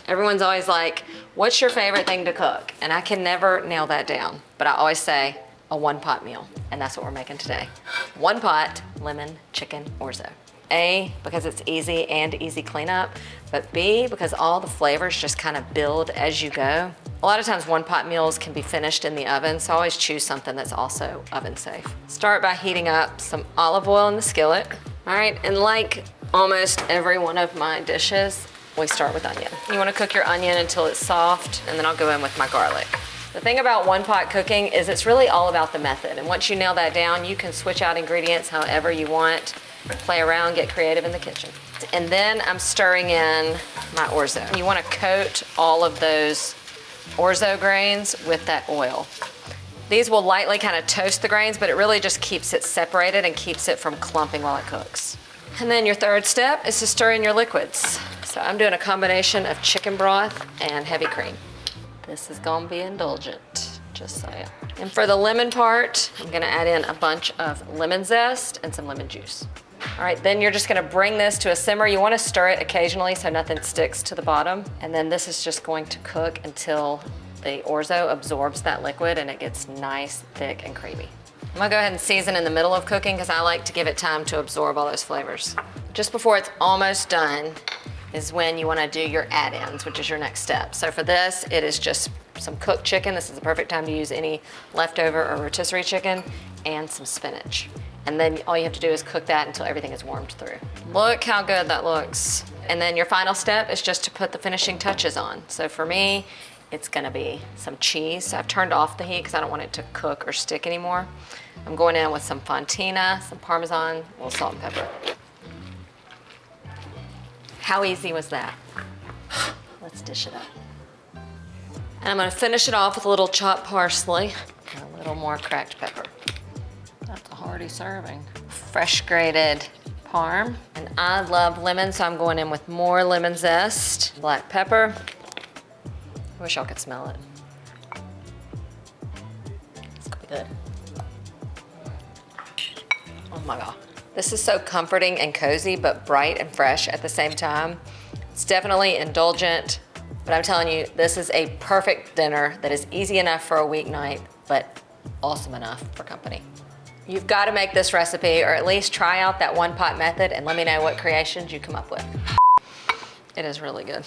Everyone's always like, what's your favorite thing to cook? And I can never nail that down, but I always say a one-pot meal, and that's what we're making today. One pot, lemon, chicken, orzo. A, because it's easy and easy cleanup, but B, because all the flavors just kind of build as you go. A lot of times one-pot meals can be finished in the oven, so I always choose something that's also oven safe. Start by heating up some olive oil in the skillet. All right, and like almost every one of my dishes, we start with onion. You wanna cook your onion until it's soft, and then I'll go in with my garlic. The thing about one-pot cooking is it's really all about the method, and once you nail that down, you can switch out ingredients however you want, play around, get creative in the kitchen. And then I'm stirring in my orzo. You wanna coat all of those orzo grains with that oil. These will lightly kind of toast the grains, but it really just keeps it separated and keeps it from clumping while it cooks. And then your third step is to stir in your liquids. So I'm doing a combination of chicken broth and heavy cream. This is gonna be indulgent, just so yeah. And for the lemon part, I'm gonna add in a bunch of lemon zest and some lemon juice. All right, then you're just gonna bring this to a simmer. You wanna stir it occasionally so nothing sticks to the bottom. And then this is just going to cook until the orzo absorbs that liquid and it gets nice, thick, and creamy. I'm gonna go ahead and season in the middle of cooking because I like to give it time to absorb all those flavors. Just before it's almost done is when you wanna do your add-ins, which is your next step. So for this, it is just some cooked chicken. This is the perfect time to use any leftover or rotisserie chicken, and some spinach. And then all you have to do is cook that until everything is warmed through. Look how good that looks. And then your final step is just to put the finishing touches on. So for me, it's gonna be some cheese. So I've turned off the heat because I don't want it to cook or stick anymore. I'm going in with some fontina, some parmesan, a little salt and pepper. How easy was that? Let's dish it up. And I'm gonna finish it off with a little chopped parsley and a little more cracked pepper. That's a hearty serving. Fresh grated parm. And I love lemon, so I'm going in with more lemon zest, black pepper. I wish y'all could smell it. It's gonna be good. Oh my God. This is so comforting and cozy, but bright and fresh at the same time. It's definitely indulgent, but I'm telling you, this is a perfect dinner that is easy enough for a weeknight, but awesome enough for company. You've got to make this recipe, or at least try out that one-pot method, and let me know what creations you come up with. It is really good.